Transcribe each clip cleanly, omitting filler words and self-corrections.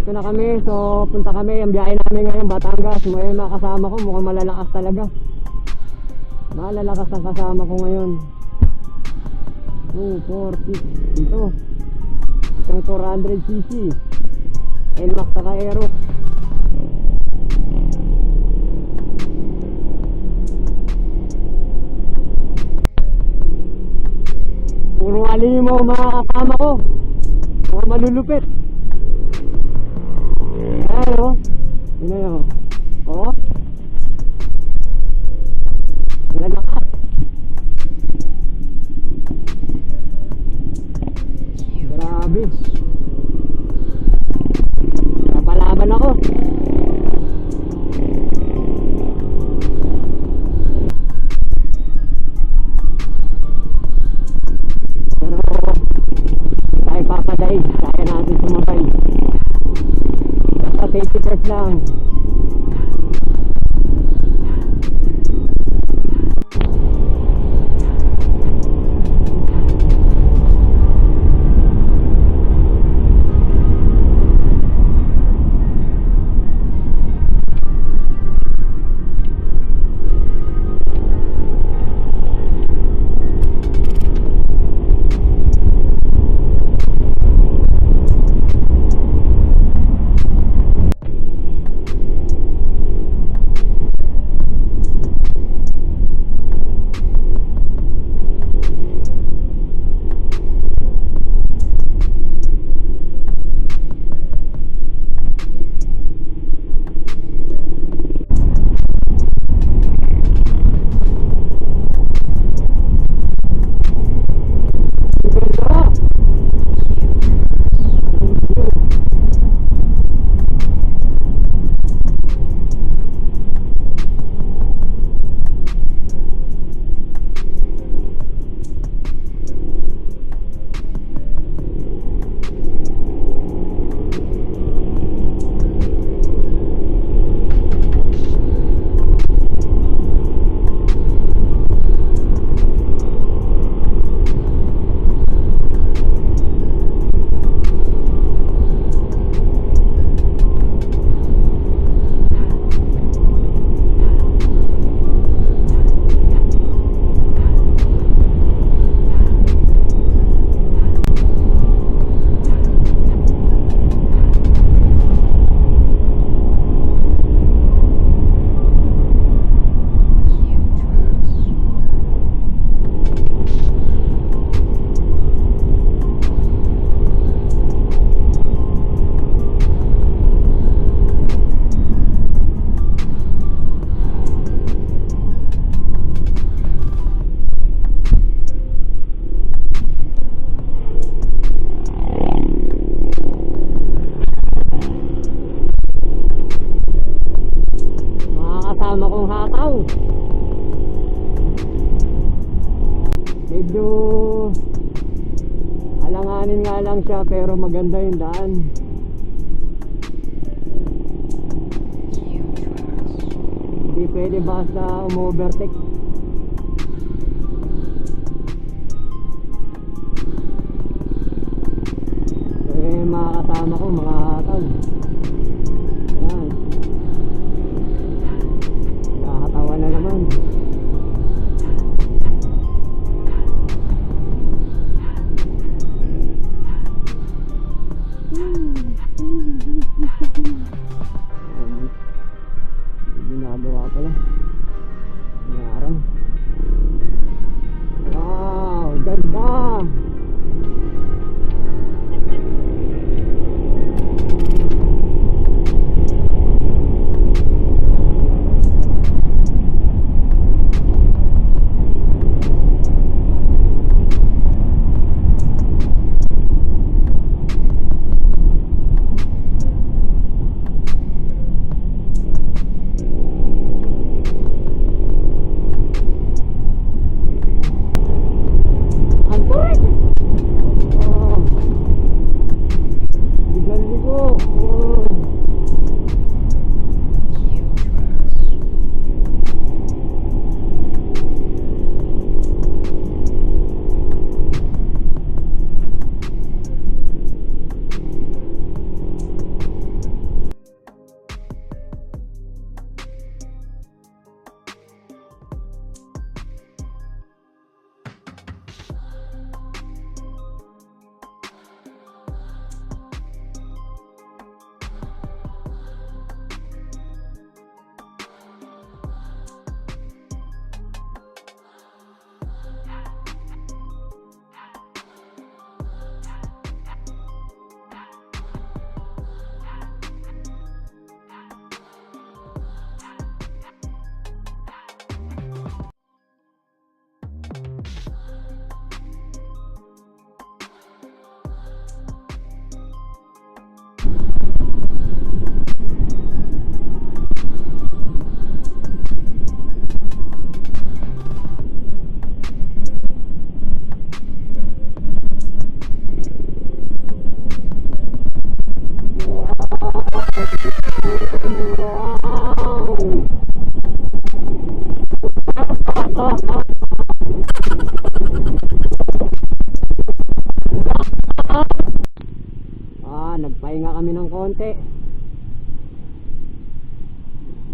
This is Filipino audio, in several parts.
Eto na kami, so punta kami. Ang biyahe namin ngayon, Batangas. Ngayon mga kasama ko, mukhang malalakas talaga. Malalakas ang kasama ko ngayon. 240 dito. Isang 400cc NMAX saka Aero. Puro alimo mga kasama ko, mga malulupit. Ayan o, yun na yun. O, malalakas. Grabe. Napalaban ako. Pero tayo papadaig, kaya natin sumabay. Basta safety first lang. Kasama kong hataw. Medyo alanganin nga lang siya, pero maganda yung daan. Hindi pwede basta umu-overtake. Mga kasama ko, mga hataw. Ayan, nakakatawa na naman. Ginagawa pala. Narang. Wow, ganda. Nagpahinga kami ng konti.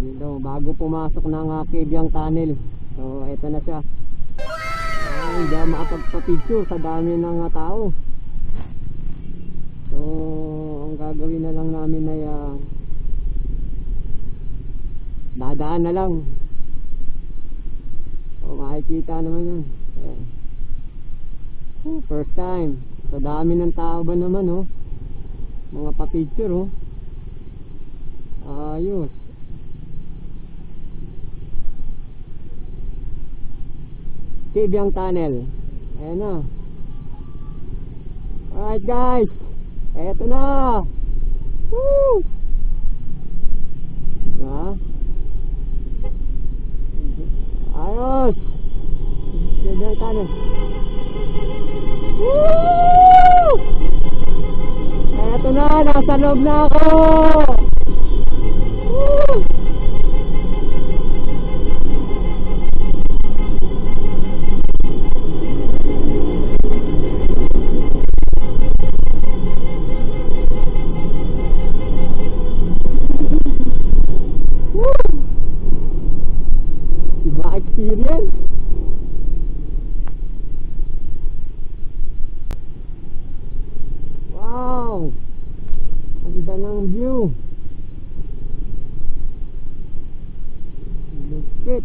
Dito, bago pumasok ng Kibyang Tunnel. So, eto na siya. Hindi ako makapagpa-picture sa dami ng tao. So, ang gagawin na lang namin ay dadaan na lang. So, makikita naman yun. First time. Sa dami ng tao ba naman, oh. Mga pa-picture, oh. Ayos. Kibyang Tunnel. Ayan na. Alright guys, eto na. Woo! Diba? Ayos. Kibyang Tunnel. Woo! Eto na, nasa loob na ako. Woo! Experience. Wow, ganda ng view. Look at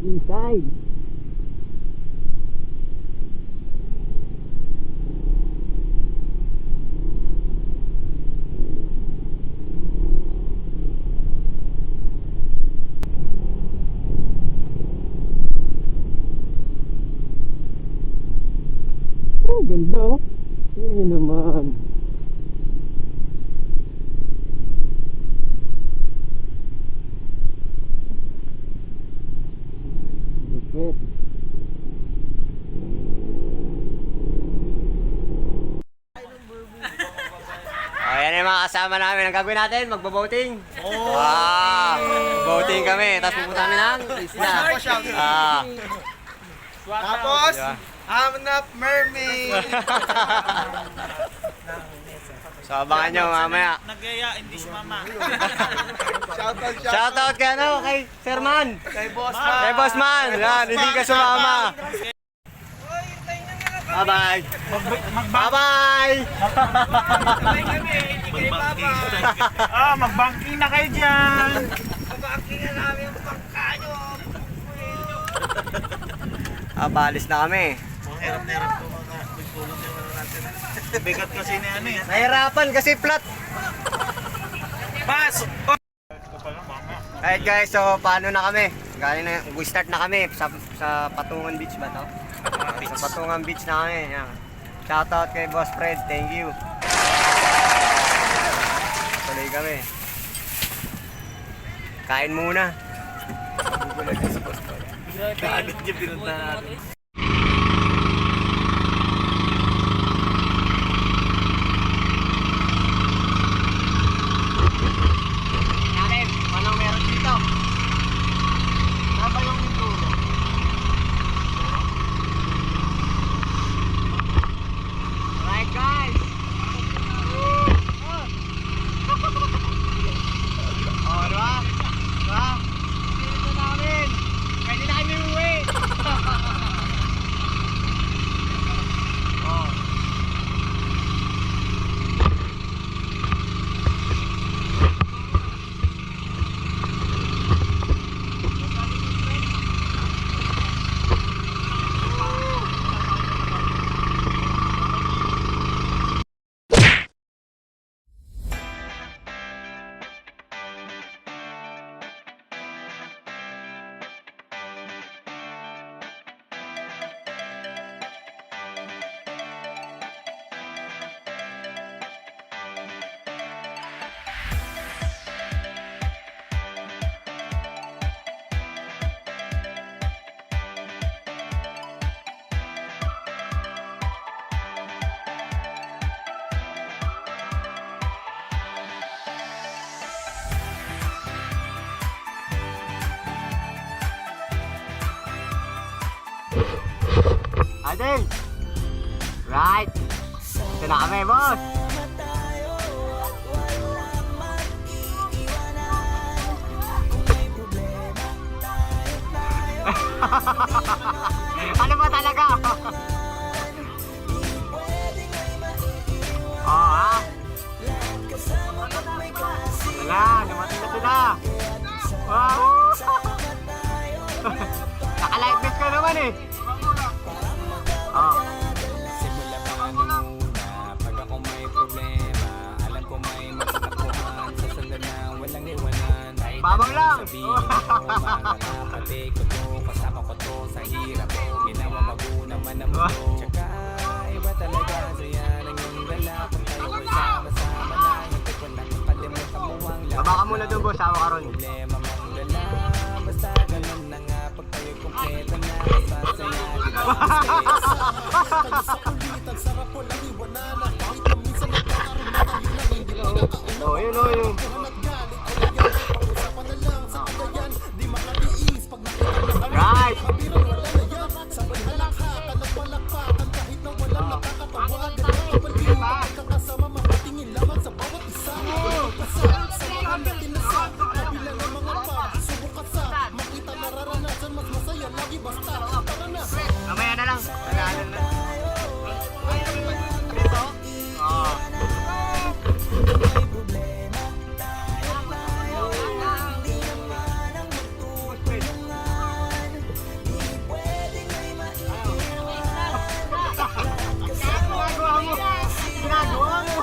inside. Ganda, oh. Yun naman. Lupit. Ayan yung mga kasama namin. Ang gagawin natin, magbo-boating. Boating kami. Tapos pupunta kami ng isla. Tapos, hanap mermaid. So abangan nyo mamaya. Nagaya, hindi si mama. Shoutout kay kay Sir Man. Kay Boss Man. Kay Boss Man. Yan, hindi ka sumama. Bye-bye. Bye-bye. Mag-banking na kayo dyan. Mag-banking na namin yung bangka nyo. Balis na kami. Hirap po mga tulong natin. Bigat kasi na ano eh. Nahirapan kasi flat. Pas! Alright guys, so paano na kami? Galing na, start na kami sa Patungan Beach ba to? Sa Patungan Beach na kami. Yan. Shoutout kay Boss Fred, thank you. Tuloy kami. Kain muna. Kaagad niya pinunta natin. Anong meron dito? Saba yung dulo. Alright guys. Diba? Diba? Dito namin. Pwede na kami uwi. Adel! Right! Dito na kami, boss. Ano ba talaga? Oh, ha? Wala, dumating na sila. Wow! Naka-live bet ka naman eh. Oh. Simula pa nung una, pag ako may problema, alam ko may magkakapuhan, sasundan na walang iwanan. Babaw lang. Sabihin ko, mga kapatid ko to, kasama ko to sa hirap ko, ginawa maguna man ang mundo. Tsaka iba talaga, saya ng yung dala, kung tayo ay sama-sama na, hindi ko nakakalimutan mo ang lahat. Baba ka muna doon, boss. Hawa ka ron. Problema mang dala, basta ganun na nga, pag tayo kumpleto na, basta saya, di ba? Oh, yun, oh, yun. Right. Mamaya na lang. Nalalan na. Oh. Ginagawa mo. Ginagawa mo.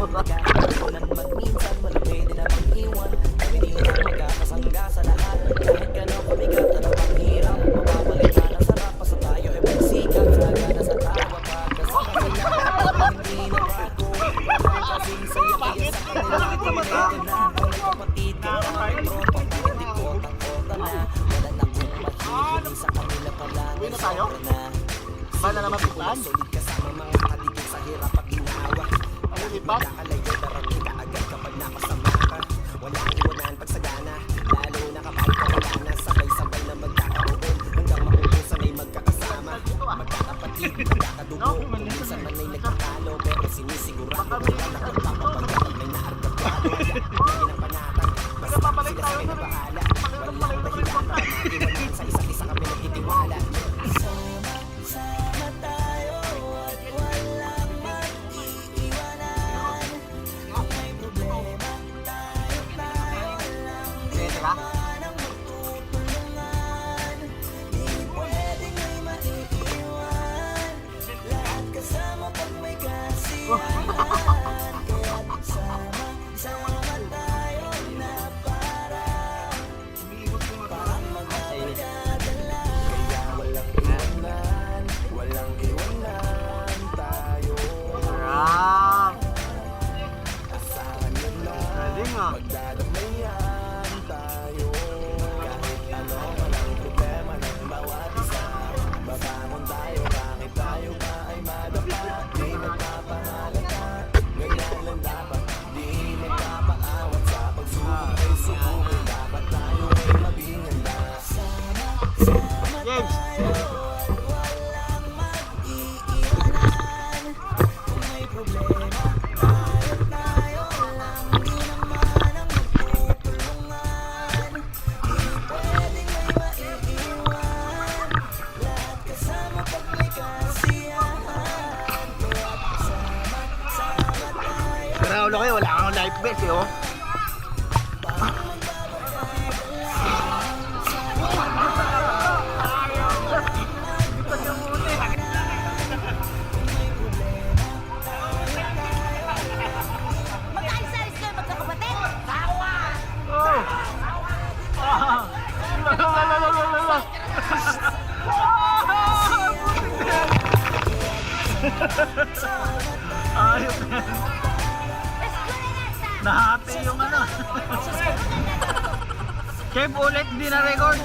Magkakaroon magminsan, wala pwede na mag-iwan. Kami di na magkakasangga sa lahat. Kahit gano'n kabigat, ano pang hirap. Mababalik ka ng sarap, basta tayo ay magsikap. Saga na sa tawa, pagkasama na hindi na bago. Wala kasing saya, kaya sa kanila. Ito na ang may kapatid ko na ang tropang na hindi kotang-kota na. Wala na kong mahihilig sa kanila pala. Sobra na. Bala na mapiklan? Solid kasama mga kaligid sa hirap at ginawa. Nakalayo, darating ka agad kapag napasama ka. Walang iwanan pagsagana, lalo na kapag wala na. Sabay-sabay na magkakaroon, hanggang maubusan ay magkakasama. Magkakapatid, magkakadugo, minsan man ay nagkatalo, pero sinisigurado nila na magpapabayad at may naargagwado. Lagi ng panatag, basta sila sa akin na bahala. Walang dahilan para mag-iwanan, sa isa't isa kami nagtitiwala. Sama tayo at walang mag-iwanan. Kung may problema, tayo lang di naman ang magtutulungan. Di pwedeng may maiiwan, lahat kasama pag may kasiyahan. Kaya't sama tayo na parang magkakadala. Kaya walang iwanan tayo. Sarap. Asahan nyo na, Galing ah. magdadamayan tayo. Kahit ano, walang problema ng bawat isa. Babangon tayo, bakit tayo ba ay madapa? Di magpapahalata, ganyan lang dapat. Di magpapaawat sa pagsubok ay subukin. Dapat tayo ay maging handa. James. Walang mag-iiwanan. Kung may problema, tayo lang di naman ang magtutulungan. Di pwedeng may maiiwan, lahat kasama pag may kasiyahan. Kaya't sama tayo. Raulo kayo, wala kang life vest eh, oh. Magkaisalis kayo magkakapatid? Ayop na. Nahati yung ano. Kev, ulit, di na record.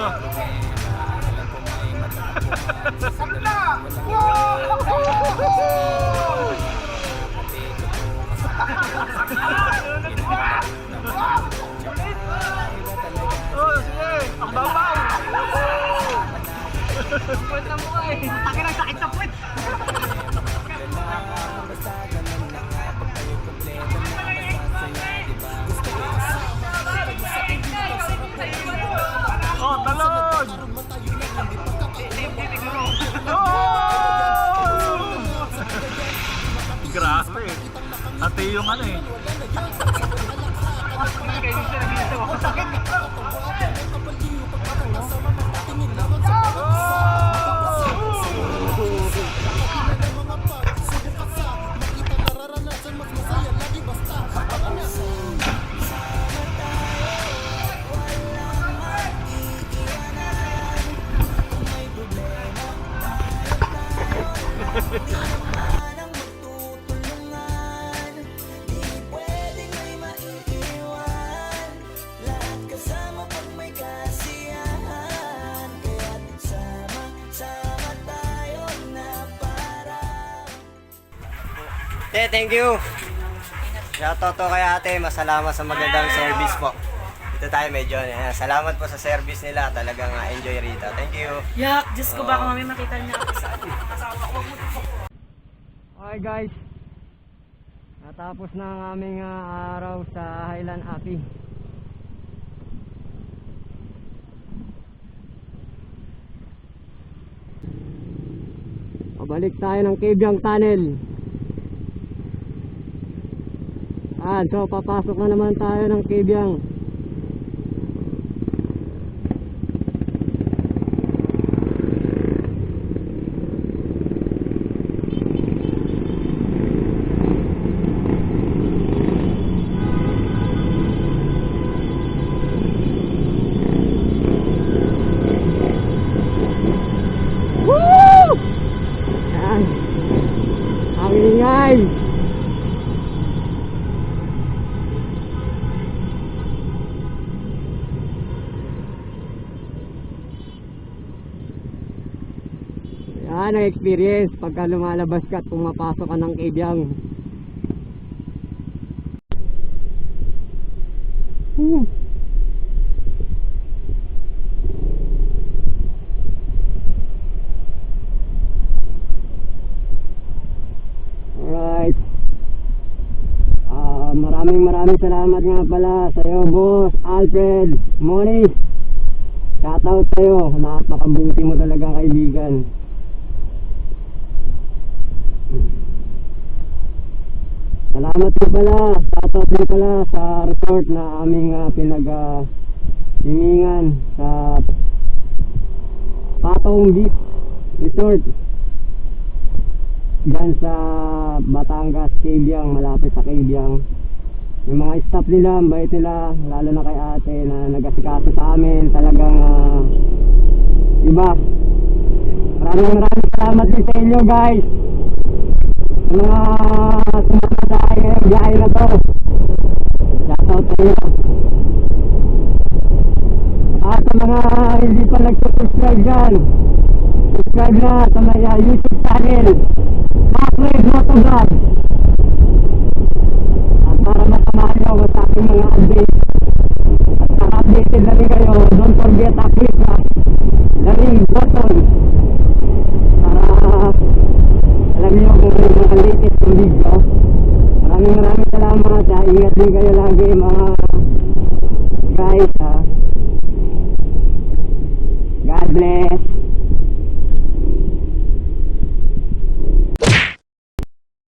Oh, sige. Ang babaw. Puwet na mukha eh. Takin ang sakit sa puwet. Oh, talon! Oh! Grabe. Hati yung ano eh. Nang magtutulungan, di pwedeng may maiiwan. Lahat kasama pag may kasiyahan, kaya't sama-sama tayo na parang Thank you. Shoutout to kay ate. Masalamat sa magandang service po. Dito tayo medyo. Salamat po sa service nila. Talagang enjoy rito. Thank you. Yak, Diyos ko, baka mami makita niya ako sa asawa ko. Okay guys. Natapos na ang aming araw sa Highland Happy. Pabalik tayo ng Kebyang Tunnel. So papasok na naman tayo ng Kebyang. Woo! Yan. Ang ingay. Yan ang experience pagka lumalabas ka at pumapasok ka ng Kebyang. Alright. Maraming salamat nga pala sa iyo, Boss Alfred Moniz. Shoutout sa iyo. Napakabuti mo talaga, kaibigan. Salamat po pala. Shoutout din pala sa resort na aming pinag-himingan sa Patong Beach Resort. Diyan sa Batangas, Kebyang, malapit sa Kebyang. Yung mga staff nila, ang bait nila, lalo na kay ate na nag-asikaso sa amin. Talagang iba. Maraming salamat din sa inyo, guys. Sa mga sumama sa biyahe na to. Shoutout sa inyo. At sa mga hindi pa nag-subscribe dyan, subscribe na sa may YouTube channel Alfred Motovlog. At para masamahan nyo sa aking mga updates at naka-updated na rin kayo, don't forget to click na ring button para alam nyo kung ano yung mga latest yung video. Maraming salamat. Ingat din kayo lagi mga